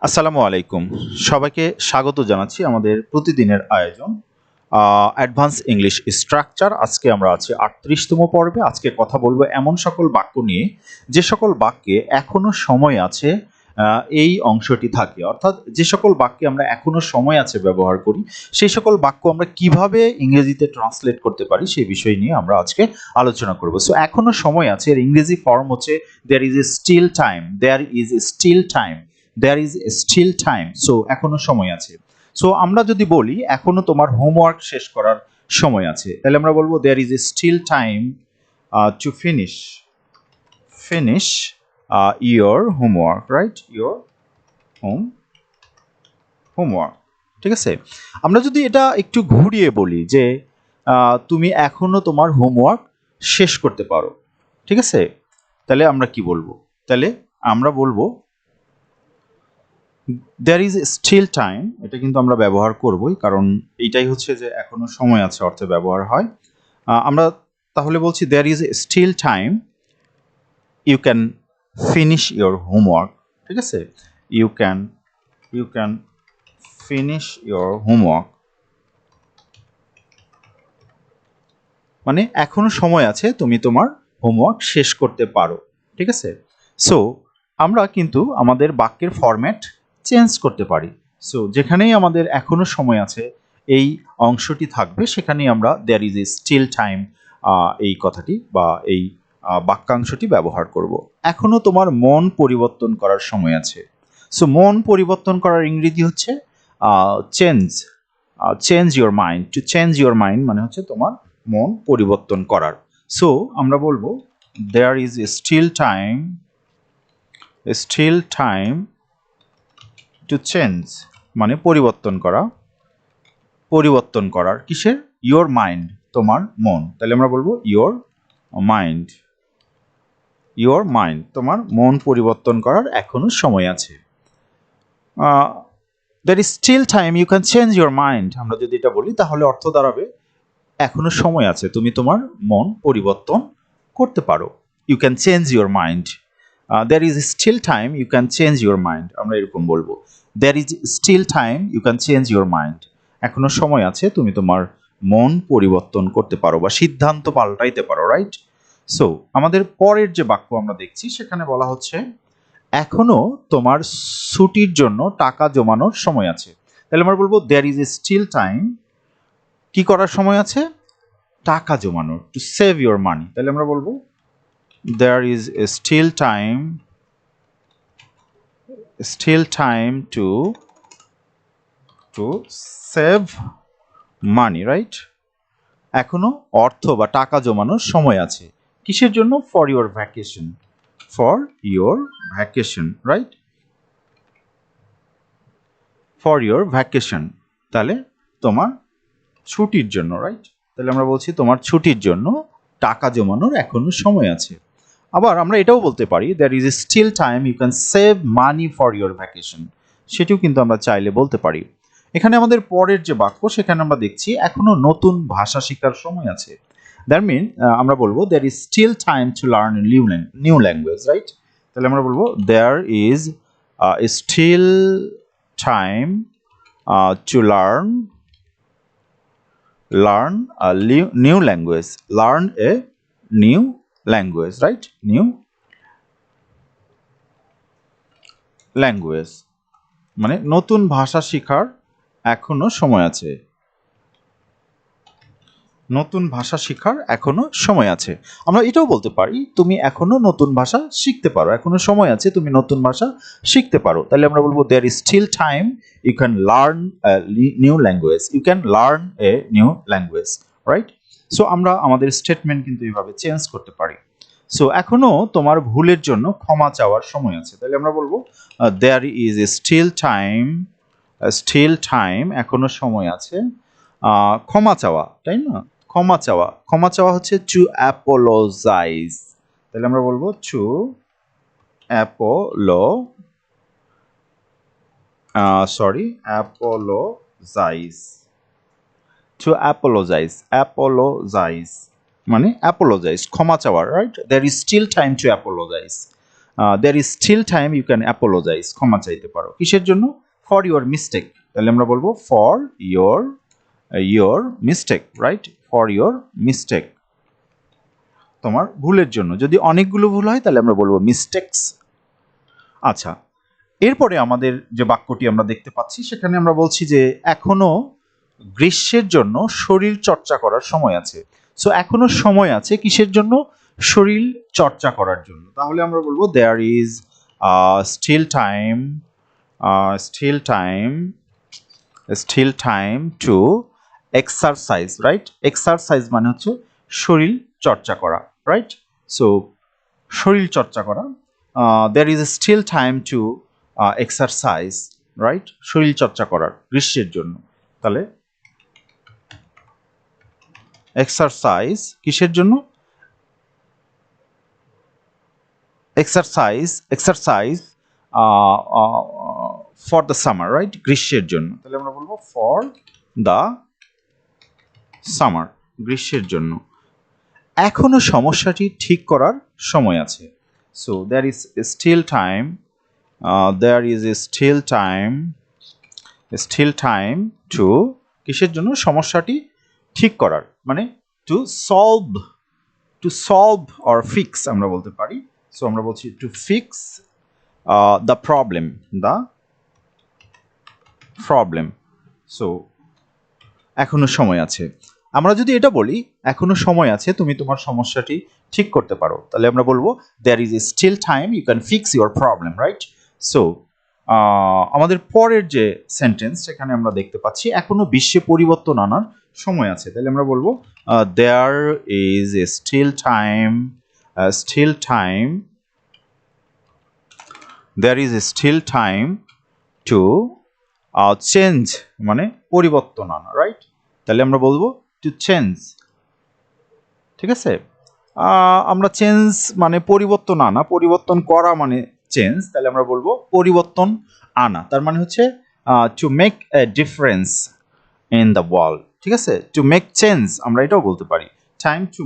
আসসালামু আলাইকুম। সবাইকে স্বাগত জানাচ্ছি আমাদের প্রতিদিনের আয়োজন অ্যাডভান্স ইংলিশ স্ট্রাকচার। আজকে আমরা আছি ৩৮তম পর্বে। আজকে কথা বলবো এমন সকল বাক্য নিয়ে যে সকল বাক্যে এখনো সময় আছে এই অংশটি থাকে, অর্থাৎ যে সকল বাক্যে আমরা এখনো সময় আছে ব্যবহার করি সেই সকল বাক্য আমরা কিভাবে ইংরেজিতে ট্রান্সলেট করতে পারি সেই বিষয় নিয়ে আমরা আজকে আলোচনা করব। সো এখনো সময় আছে, এর ইংরেজি ফর্ম হচ্ছে there is a still time. There is a still time, there is still time, so এখনো সময় আছে। সো আমরা যদি বলি এখনো তোমার হোমওয়ার্ক শেষ করার সময় আছে, তাহলে আমরা বলবো there is still time to finish your homework, right? your homework, ঠিক আছে। আমরা যদি এটা একটু ঘুরিয়ে বলি যে তুমি এখনো তোমার হোমওয়ার্ক শেষ করতে পারো, ঠিক আছে, তাহলে আমরা কি বলবো? তাহলে আমরা বলবো there is still time। এটা কিন্তু আমরা ব্যবহার করবই, কারণ এইটাই হচ্ছে যে এখনো সময় আছে অর্থে ব্যবহার হয়। আমরা তাহলে বলছি there is still time you can finish your homework, ঠিক আছে। you can finish your homework, মানে এখনো সময় আছে তুমি তোমার হোমওয়ার্ক শেষ করতে পারো, ঠিক আছে। সো আমরা কিন্তু আমাদের বাক্যের ফরম্যাট চেঞ্জ করতে পারি। সো যেখানেই আমাদের এখনো সময় আছে এই অংশটি থাকবে, সেখানেই আমরা there is a still time এই কথাটি বা এই বাক্যাংশটি ব্যবহার করব। এখনো তোমার মন পরিবর্তন করার সময় আছে। সো মন পরিবর্তন করার ইংরেজি হচ্ছে change your mind. To change your mind মানে হচ্ছে তোমার মন পরিবর্তন করার। সো আমরা বলবো there is a still time to change, মানে পরিবর্তন করার কিসের? ইয়োর মাইন্ড, তোমার মন। তাহলে আমরা বলবো ইয়োর মাইন্ড, তোমার মন পরিবর্তন করার এখনো সময় আছে। there is still time you can change your mind। আমরা যদি এটা বলি তাহলে অর্থ দাঁড়াবে এখনো সময় আছে তুমি তোমার মন পরিবর্তন করতে পারো। you can change your mind, there is still time you can change your mind। আমরা এরকম বলবো there is still time you can change your mind, এখনো সময় আছে তুমি তোমার মন পরিবর্তন করতে পারো বা সিদ্ধান্ত পাল্টাইতে পারো, রাইট? সো আমাদের পরের যে বাক্য আমরা দেখছি সেখানে বলা হচ্ছে এখনো তোমার ছুটির জন্য টাকা জমানোর সময় আছে। তাহলে আমরা বলবো there is still time, কি করার সময় আছে? টাকা জমানোর, টু সেভ ইউর মানি। তাহলে আমরা বলবো there is still time to save money, right? এখনো অর্থ বা টাকা জমানোর সময় আছে কিসের জন্য? for your vacation, right? for your vacation, তাহলে তোমার ছুটির জন্য, রাইট? তাহলে আমরা বলছি তোমার ছুটির জন্য টাকা জমানোর এখনো সময় আছে। আবার আমরা এটাও বলতে পারি there is still time you can save money for your vacation, সেটিও কিন্তু আমরা চাইলে বলতে পারি। এখানে আমাদের পরের যে বাক্য সেখানে আমরা দেখছি এখনো নতুন ভাষা শেখার সময় আছে। দ্যাট মিন আমরা বলবো there is still time to learn a new language, right? তাহলে আমরা বলবো there is still time to learn a new language, right? new language মানে নতুন ভাষা শেখার এখনো সময় আছে, নতুন ভাষা শেখার এখনো সময় আছে। আমরা এটাও বলতে পারি তুমি এখনো নতুন ভাষা শিখতে পারো, এখনো সময় আছে তুমি নতুন ভাষা শিখতে পারো। তাহলে আমরা বলবো there is still time you can learn a new language, right? So আমরা আমাদের স্টেটমেন্ট কিন্তু এইভাবে চেঞ্জ করতে পারি। সো এখনো তোমার ভুলের জন্য ক্ষমা চাওয়ার সময় আছে। তাহলে আমরা বলবো there is still time, এখনো সময় আছে ক্ষমা চাওয়া, তাই না? ক্ষমা চাওয়া হচ্ছে টু অ্যাপোলোজাইজ। তাহলে আমরা বলবো টু অ্যাপোলোজাইজ মানে অ্যাপোলোজাইজ, ক্ষমা চাওয়ার, right? there is still time to apologize, there is still time you can apologize, ক্ষমা চাইতে পারো কিসের জন্য? For your mistake. তাহলে আমরা বলবো for your mistake, right? For your mistake, তোমার ভুলের জন্য। যদি অনেকগুলো ভুল হয় তাহলে আমরা বলবো মিস্টেকস। আচ্ছা, এরপরে আমাদের যে বাক্যটি আমরা দেখতে পাচ্ছি সেখানে আমরা বলছি যে এখনো গ্রীষ্মের জন্য শরীর চর্চা করার সময় আছে। সো এখনো সময় আছে কিসের জন্য? শরীর চর্চা করার জন্য। তাহলে আমরা বলবো there is still time to exercise, right? Exercise মানে হচ্ছে শরীর চর্চা করা, রাইট? সো শরীর চর্চা করা, there is still time to exercise, right? শরীর চর্চা করার গ্রীষ্মের জন্য। তাহলে এক্সারসাইজ কিসের জন্য? Exercise for the summer, right? গ্রীষ্মের জন্য। তাহলে আমরা বলবো ফর দ্য সামার, গ্রীষ্মের জন্য। এখনো সমস্যাটি ঠিক করার সময় আছে। So there is still time to কিসের জন্য? সমস্যাটি ঠিক করার, মানে টু সলভ অর ফিক্স আমরা বলতে পারি। সো আমরা বলছি to fix the problem. So এখনো সময় আছে। আমরা যদি এটা বলি এখনো সময় আছে তুমি তোমার সমস্যাটি ঠিক করতে পারো, তাহলে আমরা বলবো there is still time you can fix your problem, right? So আমাদের পরের যে সেন্টেন্স সেখানে আমরা দেখতে পাচ্ছি এখনো বিশ্বে পরিবর্তন আনার সময় আছে। তাহলে আমরা বলবো there is still time to change, মানে পরিবর্তন আনা, রাইট? তাহলে আমরা বলবো টু চেঞ্জ, ঠিক আছে? আমরা চেঞ্জ মানে পরিবর্তন আনা, পরিবর্তন করা মানে চেঞ্জ। তাহলে আমরা বলবো পরিবর্তন আনা, তার মানে হচ্ছে to make a difference in the world, ঠিক আছে? টু মেক চেঞ্জ আমরা এটাও বলতে পারি, time to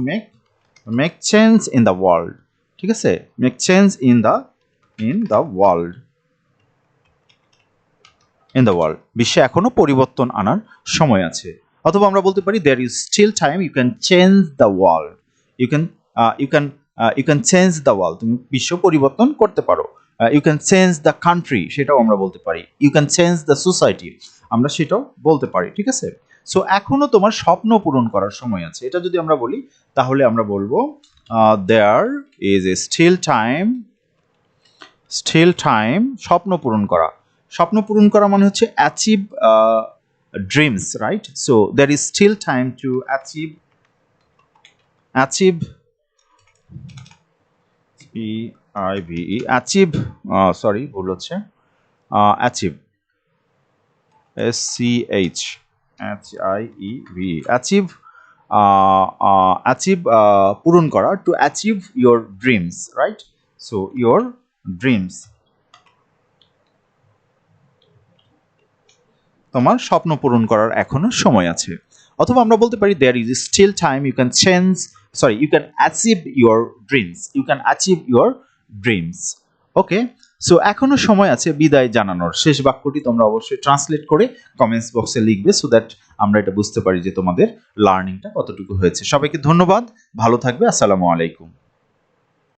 make change in the world, ঠিক আছে? Make change in the world, বিশ্বে এখনো পরিবর্তন আনার সময় আছে। অথবা আমরা বলতে পারি there is still time you can change the world, you can change the world, তুমি বিশ্ব পরিবর্তন করতে পারো। You can change the country, সেটাও আমরা বলতে পারি। You can change the society, আমরা সেটাও বলতে পারি, ঠিক আছে? সো এখনো তোমার স্বপ্ন পূরণ করার সময় আছে, এটা যদি আমরা বলি তাহলে আমরা বলবো there is a still time স্বপ্ন পূরণ করা। স্বপ্ন পূরণ করা মানে হচ্ছে achieve dreams, right? So there is still time to achieve ভুল হচ্ছে, অ্যাচিভ অ্যাচিভ পূরণ করা, to achieve your dreams, right? So your dreams, তোমার স্বপ্ন পূরণ করার এখনো সময় আছে। অথবা আমরা বলতে পারি there is still time you can achieve your dreams. Okay, so এখনো সময় আছে বিদায় জানানোর। শেষ বাক্যটি তোমরা অবশ্যই ট্রান্সলেট করে কমেন্টস বক্সে লিখবে, সো দ্যাট আমরা এটা বুঝতে পারি যে তোমাদের লার্নিংটা কতটুকু হয়েছে। সবাইকে ধন্যবাদ, ভালো থাকবে, আসসালামু আলাইকুম।